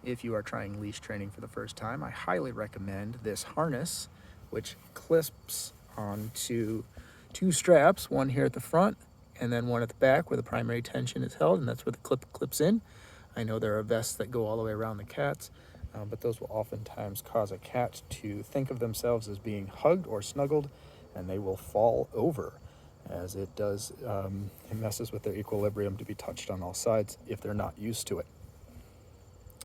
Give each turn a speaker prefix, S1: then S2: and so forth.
S1: if you are trying leash training for the first time, I highly recommend this harness, which clips onto two straps, one here at the front and then one at the back where the primary tension is held, and that's where the clip clips in. I know there are vests that go all the way around the cats, but those will oftentimes cause a cat to think of themselves as being hugged or snuggled, and they will fall over, as it does, it messes with their equilibrium to be touched on all sides if they're not used to it.